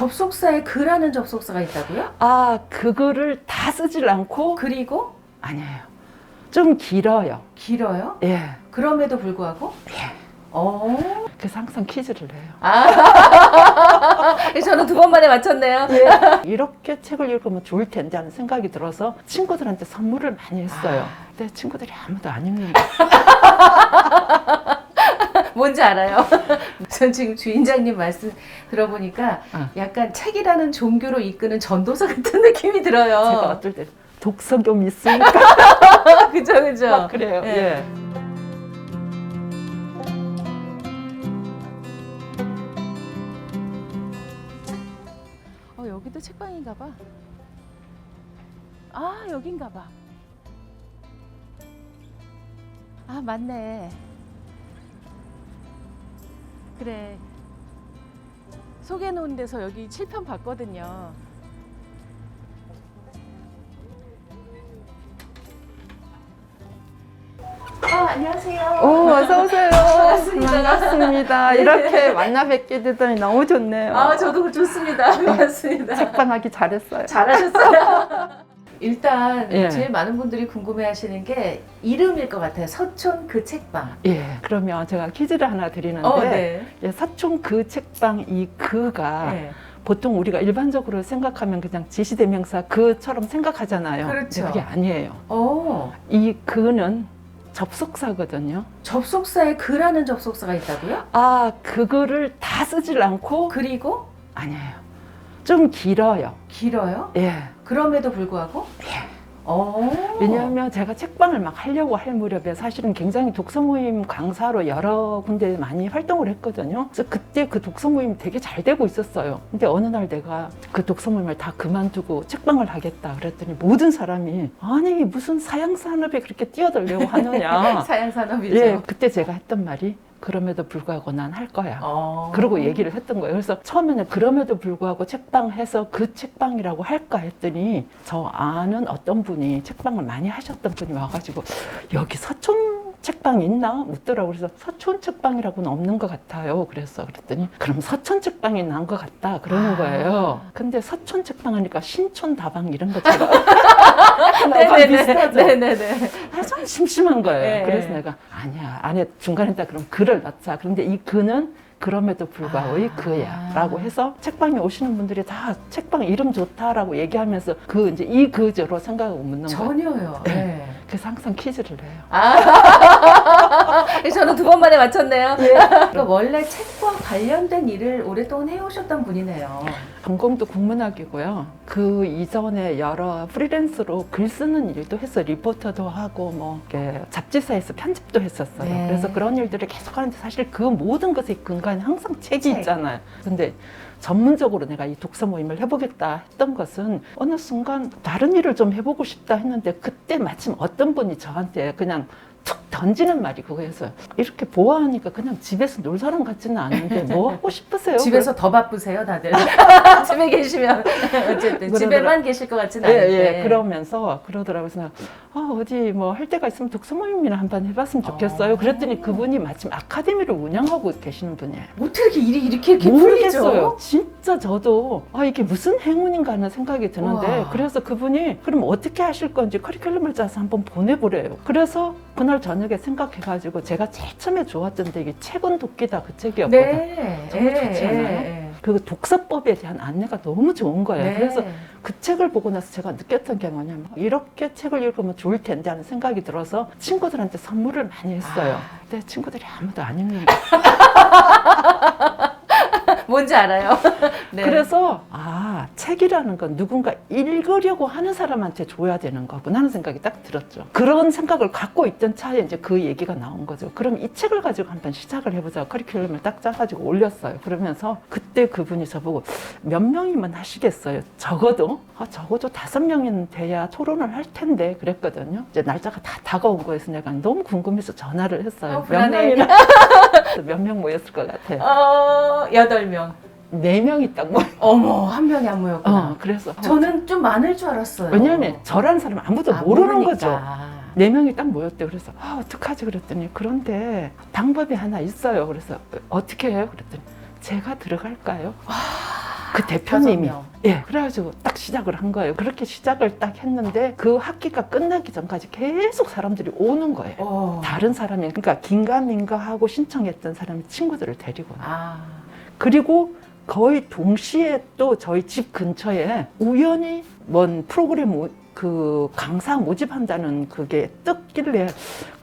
접속사에 그라는 접속사가 있다고요? 아, 그거를 다 쓰질 않고 그리고 아니에요. 좀 길어요. 길어요? 예. 그럼에도 불구하고? 예. 그래서 항상 퀴즈를 내요. 저는 2번 만에 맞췄네요. 예. 이렇게 책을 읽으면 좋을 텐데 하는 생각이 들어서 친구들한테 선물을 많이 했어요. 근데 친구들이 아무도 안 읽는 거예요. 뭔지 알아요? 전 지금 주인장님 말씀 들어보니까 약간 책이라는 종교로 이끄는 전도사 같은 느낌이 들어요. 제가 어떨 때 독서교 믿습니까? 그죠. 막 그래요. 예. 예. 여기도 책방인가 봐. 아, 여긴가 봐. 아, 맞네. 그래. 소개해 놓은 데서 여기 7편 봤거든요. 안녕하세요. 어서 오세요. 반갑습니다. 반갑습니다. 이렇게 만나 뵙게 되더니 너무 좋네요. 저도 좋습니다. 고맙습니다. 책방하기 잘했어요. 잘하셨어요. 일단 예. 제일 많은 분들이 궁금해하시는 게 이름일 것 같아요. 서촌 그 책방. 예. 그러면 제가 퀴즈를 하나 드리는데 네. 예, 서촌 그 책방 이 그가 네. 보통 우리가 일반적으로 생각하면 그냥 지시대명사 그처럼 생각하잖아요. 그렇죠. 근데 그게 아니에요. 어, 이 그는 접속사거든요. 접속사에 그라는 접속사가 있다고요? 아, 그거를 다 쓰질 않고 그리고 아니에요. 좀 길어요. 길어요? 예. 그럼에도 불구하고? 예. 왜냐하면 왜냐하면 제가 책방을 막 하려고 할 무렵에 사실은 굉장히 독서 모임 강사로 여러 군데 많이 활동을 했거든요. 그래서 그때 그 독서 모임이 되게 잘 되고 있었어요. 근데 어느 날 내가 그 독서 모임을 다 그만두고 책방을 하겠다 그랬더니 모든 사람이 아니 무슨 사양산업에 그렇게 뛰어들려고 하느냐. 사양산업이죠. 예, 그때 제가 했던 말이 그럼에도 불구하고 난 할 거야. 그러고 얘기를 했던 거예요. 그래서 처음에는 그럼에도 불구하고 책방해서 그 책방이라고 할까 했더니 저 아는 어떤 분이 책방을 많이 하셨던 분이 와가지고 여기 서촌 책방 있나? 묻더라고요. 그래서 서촌 책방이라고는 없는 것 같아요. 그랬더니 그럼 서촌 책방이 난 것 같다 그러는 거예요. 근데 서촌 책방 하니까 신촌 다방 이런 것처럼 비슷하죠. 네네네. 좀 심심한 거예요. 네. 그래서 내가 아니야 안에 중간에 딱 그럼 글을 넣자. 그런데 이 그는 그럼에도 불구하고 이 그야 라고 해서 책방에 오시는 분들이 다 책방 이름 좋다라고 얘기하면서 그 이제 이 그저로 생각하고 묻는 거예요. 전혀요. 네. 그래서 항상 퀴즈를 해요. 저는 2번 만에 맞췄네요. 예. 그러니까 원래 책과 관련된 일을 오랫동안 해오셨던 분이네요. 전공도 국문학이고요. 그 이전에 여러 프리랜서로 글 쓰는 일도 했어요. 리포터도 하고 뭐 이렇게 잡지사에서 편집도 했었어요. 네. 그래서 그런 일들을 계속 하는데 사실 그 모든 것의 근간에 항상 책이 책. 있잖아요. 근데 전문적으로 내가 이 독서 모임을 해보겠다 했던 것은 어느 순간 다른 일을 좀 해보고 싶다 했는데 그때 마침 어떤 분이 저한테 그냥 툭 던지는 말이 그거였어요. 이렇게 보아하니까 그냥 집에서 놀 사람 같지는 않은데 뭐 하고 싶으세요? 집에서 더 바쁘세요, 다들? 집에 계시면 어쨌든 집에만 계실 것 같지는 않은데. 예, 그러면서 그러더라고요. 그래서 어디 뭐 할 데가 있으면 독서 모임이나 한번 해봤으면 좋겠어요. 그랬더니 그분이 마침 아카데미를 운영하고 계시는 분이에요. 어떻게 일이 이렇게 모르겠어요. 풀리죠? 진짜 저도 이게 무슨 행운인가 하는 생각이 드는데 우와. 그래서 그분이 그럼 어떻게 하실 건지 커리큘럼을 짜서 한번 보내보래요. 그래서 그날 저녁에 생각해가지고 제가 제일 처음에 좋았던 게 책은 도끼다 그 책이었거든. 네. 너무 좋지 않아요? 그 독서법에 대한 안내가 너무 좋은 거예요. 네. 그래서 그 책을 보고 나서 제가 느꼈던 게 뭐냐면 이렇게 책을 읽으면 좋을 텐데 하는 생각이 들어서 친구들한테 선물을 많이 했어요. 근데 친구들이 아무도 안 읽는 거예요. 뭔지 알아요? 네. 그래서 책이라는 건 누군가 읽으려고 하는 사람한테 줘야 되는 거구나 하는 생각이 딱 들었죠. 그런 생각을 갖고 있던 차에 이제 그 얘기가 나온 거죠. 그럼 이 책을 가지고 한번 시작을 해보자. 커리큘럼을 딱 짜가지고 올렸어요. 그러면서 그때 그분이 저보고 몇 명이면 하시겠어요? 적어도 5명은 돼야 토론을 할 텐데 그랬거든요. 이제 날짜가 다 다가온 거여서 내가 너무 궁금해서 전화를 했어요. 몇 불안해. 명이나 몇 명 모였을 것 같아요. 8명. 4명이 딱 모였어요. 어머, 한 명이 안 모였구나. 그래서 저는 좀 많을 줄 알았어요. 왜냐하면 저라는 사람 아무도 모르는 모르니까. 거죠. 4명이 딱 모였대. 그래서 어떡하지 그랬더니 그런데 방법이 하나 있어요. 그래서 어떻게 해요? 그랬더니 제가 들어갈까요? 그 대표님이 5명. 예, 그래가지고 딱 시작을 한 거예요. 그렇게 시작을 딱 했는데 그 학기가 끝나기 전까지 계속 사람들이 오는 거예요. 다른 사람이, 그러니까 긴가민가 하고 신청했던 사람이 친구들을 데리고 와요. 그리고 거의 동시에 또 저희 집 근처에 우연히 뭔 프로그램 그 강사 모집한다는 그게 뜨길래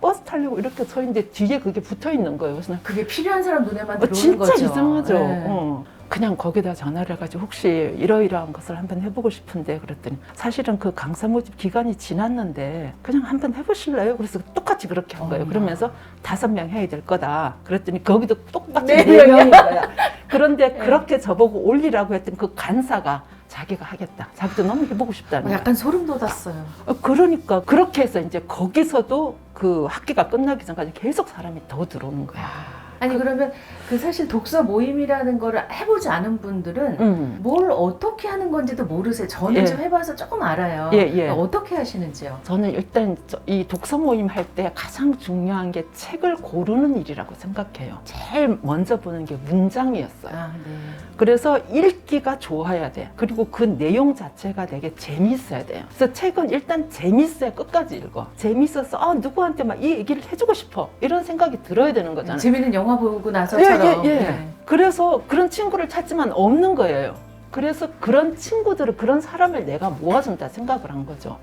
버스 타려고 이렇게 서 있는데 뒤에 그게 붙어 있는 거예요. 그래서 그게 필요한 사람 눈에만 들어오는 진짜 거죠. 이상하죠. 네. 그냥 거기다 전화를 해가지고 혹시 이러이러한 것을 한번 해보고 싶은데 그랬더니 사실은 그 강사 모집 기간이 지났는데 그냥 한번 해보실래요? 그래서 똑같이 그렇게 한 거예요. 그러면서 5명 해야 될 거다. 그랬더니 거기도 똑같이 4명인 거야. 그런데 그렇게 저보고 올리라고 했더니 그 간사가 자기가 하겠다. 자기도 너무 해보고 싶다는 거야. 약간 소름 돋았어요. 그러니까 그렇게 해서 이제 거기서도 그 학기가 끝나기 전까지 계속 사람이 더 들어오는 거야. 아니 그러면 그 사실 독서 모임이라는 거를 해보지 않은 분들은 뭘 어떻게 하는 건지도 모르세요. 저는 예. 좀 해봐서 조금 알아요. 예, 예. 어떻게 하시는지요? 저는 일단 이 독서 모임 할 때 가장 중요한 게 책을 고르는 일이라고 생각해요. 제일 먼저 보는 게 문장이었어요. 네. 그래서 읽기가 좋아야 돼. 그리고 그 내용 자체가 되게 재밌어야 돼요. 그래서 책은 일단 재밌어야 끝까지 읽어. 재밌어서 누구한테 막 이 얘기를 해주고 싶어. 이런 생각이 들어야 되는 거잖아요. 재밌는 영화 보고 나서처럼. 예. 네. 그래서 그런 친구를 찾지만 없는 거예요. 그래서 그런 친구들을, 그런 사람을 내가 모아준다 생각을 한 거죠.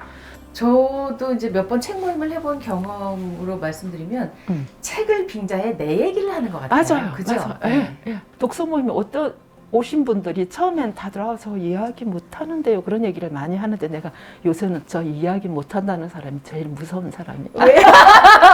저도 이제 몇 번 책 모임을 해본 경험으로 말씀드리면 책을 빙자해 내 얘기를 하는 것 같아요. 맞아요. 그죠? 맞아요. 네. 예. 독서 모임에 오신 분들이 처음엔 다들 저 이야기 못하는데요. 그런 얘기를 많이 하는데 내가 요새는 저 이야기 못한다는 사람이 제일 무서운 사람이에요.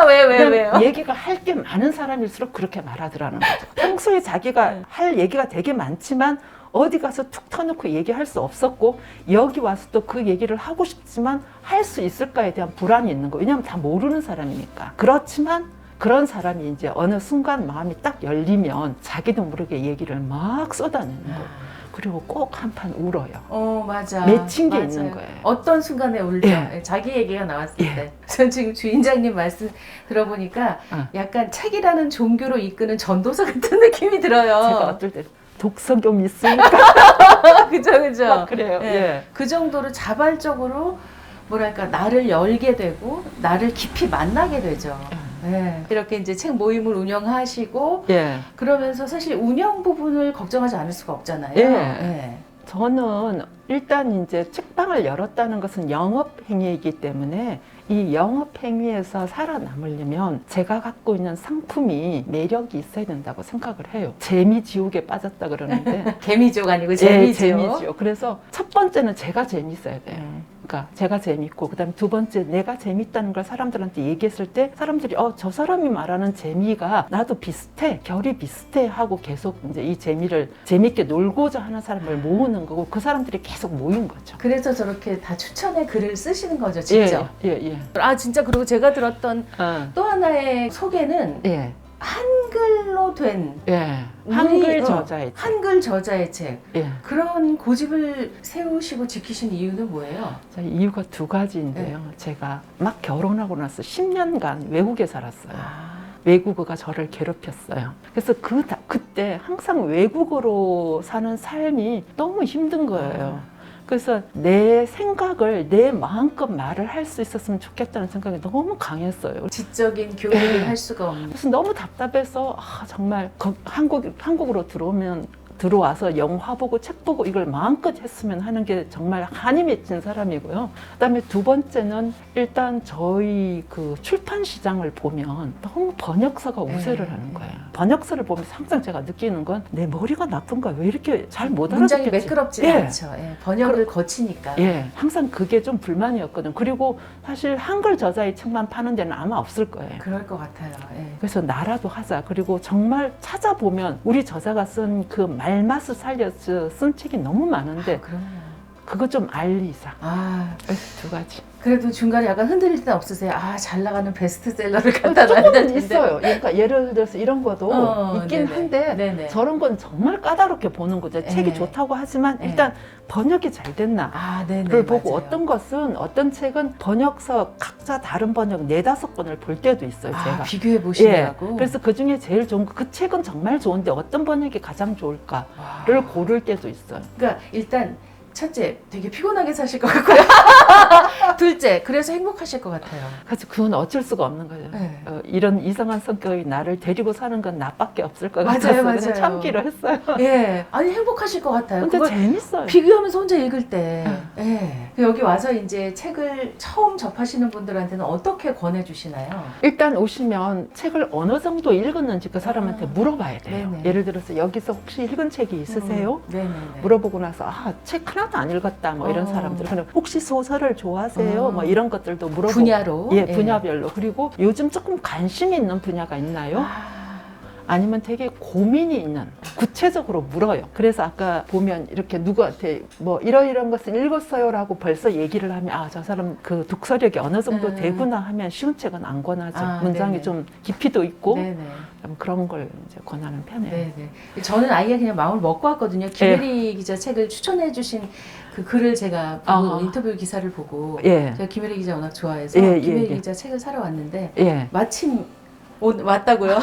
왜요? 얘기가 할 게 많은 사람일수록 그렇게 말하더라는 거죠. 평소에 자기가 할 얘기가 되게 많지만 어디 가서 툭 터놓고 얘기할 수 없었고 여기 와서 또 그 얘기를 하고 싶지만 할 수 있을까에 대한 불안이 있는 거예요. 왜냐하면 다 모르는 사람이니까. 그렇지만 그런 사람이 이제 어느 순간 마음이 딱 열리면 자기도 모르게 얘기를 막 쏟아내는 거예요. 그리고 꼭 한판 울어요. 맞아. 맺힌 게 맞아요. 있는 거예요. 어떤 순간에 울죠? 예. 자기 얘기가 나왔을 예. 때. 전 지금 주인장님 말씀 들어보니까 약간 책이라는 종교로 이끄는 전도사 같은 느낌이 들어요. 제가 어떨 때 독서교 믿습니까? 그죠. 막 그래요. 예. 예. 그 정도로 자발적으로 뭐랄까 나를 열게 되고 나를 깊이 만나게 되죠. 네. 이렇게 이제 책 모임을 운영하시고 예. 그러면서 사실 운영 부분을 걱정하지 않을 수가 없잖아요. 예. 네. 저는 일단 이제 책방을 열었다는 것은 영업 행위이기 때문에 이 영업 행위에서 살아남으려면 제가 갖고 있는 상품이 매력이 있어야 된다고 생각을 해요. 재미지옥에 빠졌다 그러는데 개미지옥 아니고 예, 재미지옥. 재미지옥. 그래서 첫 번째는 제가 재밌어야 돼요. 그러니까 제가 재밌고 그다음에 두 번째 내가 재밌다는 걸 사람들한테 얘기했을 때 사람들이 저 사람이 말하는 재미가 나도 비슷해, 결이 비슷해 하고 계속 이제 이 재미를 재밌게 놀고자 하는 사람을 모으는 거고 그 사람들이 계속 모인 거죠. 그래서 저렇게 다 추천의 글을 쓰시는 거죠, 직접. 예. 진짜 그리고 제가 들었던 또 하나의 소개는 예. 한글로 된 한글 저자의 책. 한글 저자의 책. 예. 그런 고집을 세우시고 지키신 이유는 뭐예요? 자, 이유가 두 가지인데요. 제가 막 결혼하고 나서 10년간 외국에 살았어요. 외국어가 저를 괴롭혔어요. 그래서 그때 항상 외국어로 사는 삶이 너무 힘든 거예요. 그래서 내 생각을 내 마음껏 말을 할 수 있었으면 좋겠다는 생각이 너무 강했어요. 지적인 교육을 할 수가 없는. 그래서 너무 답답해서 정말 한국으로 들어와서 영화 보고 책 보고 이걸 마음껏 했으면 하는 게 정말 한이 맺힌 사람이고요. 그다음에 두 번째는 일단 저희 그 출판 시장을 보면 너무 번역서가 우세를 하는 거예요. 번역서를 보면서 항상 제가 느끼는 건 내 머리가 나쁜가 왜 이렇게 잘 못 알아듣겠지. 문장이 매끄럽지 않죠. 번역을 거치니까. 항상 그게 좀 불만이었거든. 그리고 사실 한글 저자의 책만 파는 데는 아마 없을 거예요. 그럴 것 같아요. 그래서 나라도 하자. 그리고 정말 찾아보면 우리 저자가 쓴 그 말맛을 살려서 쓴 책이 너무 많은데 그럼요. 그거 좀 알리자. 아, 그래서 두 가지. 그래도 중간에 약간 흔들릴 땐 없으세요? 아, 잘 나가는 베스트셀러를 갖다 놔야 조금은 되는데. 있어요. 그러니까 예를 들어서 이런 것도 있긴 네네. 한데 네네. 저런 건 정말 까다롭게 보는 거죠. 책이 네. 좋다고 하지만 네. 일단 번역이 잘 됐나 아, 네네. 를 보고 맞아요. 어떤 것은 어떤 책은 번역서 각자 다른 번역 4-5권을 볼 때도 있어요. 아, 제가. 비교해 보시느라고. 그래서 그 중에 제일 좋은 거, 그 책은 정말 좋은데 어떤 번역이 가장 좋을까를 와. 고를 때도 있어요. 그러니까 일단 첫째, 되게 피곤하게 사실 것 같고요. 둘째, 그래서 행복하실 것 같아요. 그래서 그건 어쩔 수가 없는 거예요. 네. 이런 이상한 성격이 나를 데리고 사는 건 나밖에 없을 것 맞아요, 같아서 맞아요. 그냥 참기로 했어요. 예, 아니 행복하실 것 같아요. 근데 그걸 재밌어요. 비교하면서 혼자 읽을 때, 예. 여기 와서 이제 책을 처음 접하시는 분들한테는 어떻게 권해주시나요? 일단 오시면 책을 어느 정도 읽었는지 그 사람한테 물어봐야 돼요. 네네. 예를 들어서 여기서 혹시 읽은 책이 있으세요? 네네네. 물어보고 나서 책 하나도 안 읽었다 뭐 이런 사람들 그럼 혹시 소설을 좋아하세요? 뭐 이런 것들도 물어보고 분야로? 예, 분야별로. 그리고 요즘 조금 관심 있는 분야가 있나요? 아니면 되게 고민이 있는 구체적으로 물어요. 그래서 아까 보면 이렇게 누구한테 뭐 이런 것을 읽었어요라고 벌써 얘기를 하면 아, 저 사람 그 독서력이 어느 정도 되구나 하면 쉬운 책은 안 권하죠. 문장이 네네. 좀 깊이도 있고 네네. 그런 걸 이제 권하는 편이에요. 네네. 저는 아예 그냥 마음을 먹고 왔거든요. 김혜리 기자 책을 추천해주신 그 글을 제가 보고 인터뷰 기사를 보고 예. 제가 김혜리 기자 워낙 좋아해서 예, 김혜리 예. 기자 책을 사러 왔는데 예. 마침 왔다고요?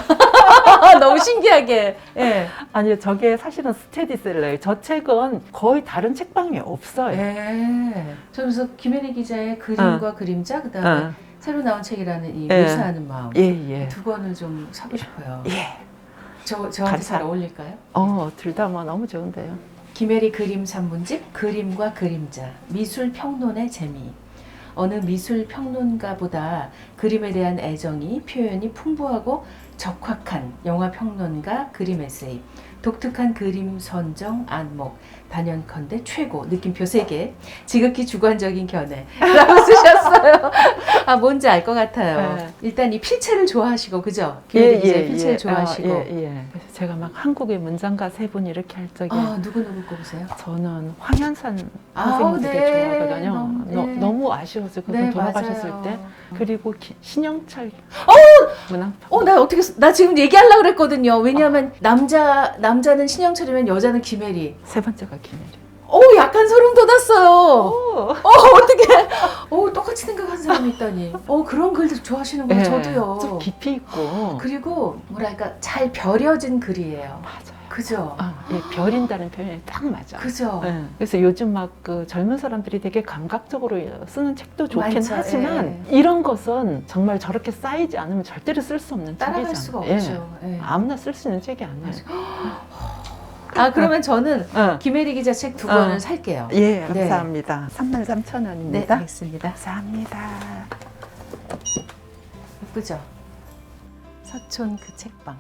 너무 신기하게. 예. 아니요, 저게 사실은 스테디셀러예요. 저 책은 거의 다른 책방에 없어요. 예. 저 그래서 김혜리 기자의 그림과 그림자 그다음에 새로 나온 책이라는 이 묘사하는 마음 예. 두 권을 좀 사고 싶어요. 예. 저한테 잘 어울릴까요? 둘 다 뭐 너무 좋은데요. 김혜리 그림 산문집 그림과 그림자 미술 평론의 재미. 어느 미술 평론가보다 그림에 대한 애정이 표현이 풍부하고 적확한 영화 평론가 그림 에세이. 독특한 그림 선정 안목 단연컨대 최고 느낌표 3개 지극히 주관적인 견해라고 쓰셨어요. 아 뭔지 알 것 같아요. 네. 일단 이 필체를 좋아하시고 그죠? 김혜리 기자의 필체를 좋아하시고. 그래서 제가 막 한국의 문장가 3분 이렇게 할 적에 누구 꼽으세요? 저는 황현산 아우, 선생님 되게 네. 좋아하거든요. 너무 아쉬워서 그분 네, 돌아가셨을 맞아요. 때 그리고 신영철 문학 나 지금 얘기하려고 그랬거든요. 왜냐하면 남자는 신영철이면 여자는 김혜리. 세 번째가 김혜리. 약간 소름 돋았어요. 어떻게? 똑같이 생각하는 사람이 있다니. 그런 글들 좋아하시는구나. 저도요. 좀 깊이 있고. 그리고 뭐랄까 잘 벼려진 글이에요. 맞아요. 그죠? 벼린다는 표현이 딱 맞아. 그죠? 그래서 요즘 막 그 젊은 사람들이 되게 감각적으로 쓰는 책도 좋긴 많죠. 하지만 이런 것은 정말 저렇게 쌓이지 않으면 절대로 쓸 수 없는 따라갈 책이잖아요. 수가 없죠. 예. 아무나 쓸 수 있는 책이 아니에요. 그러면 저는 김혜리 기자 책 2권을 살게요. 예, 감사합니다. 33,000원입니다. 네, 알겠습니다. 감사합니다. 예쁘죠? 서촌 그 책방.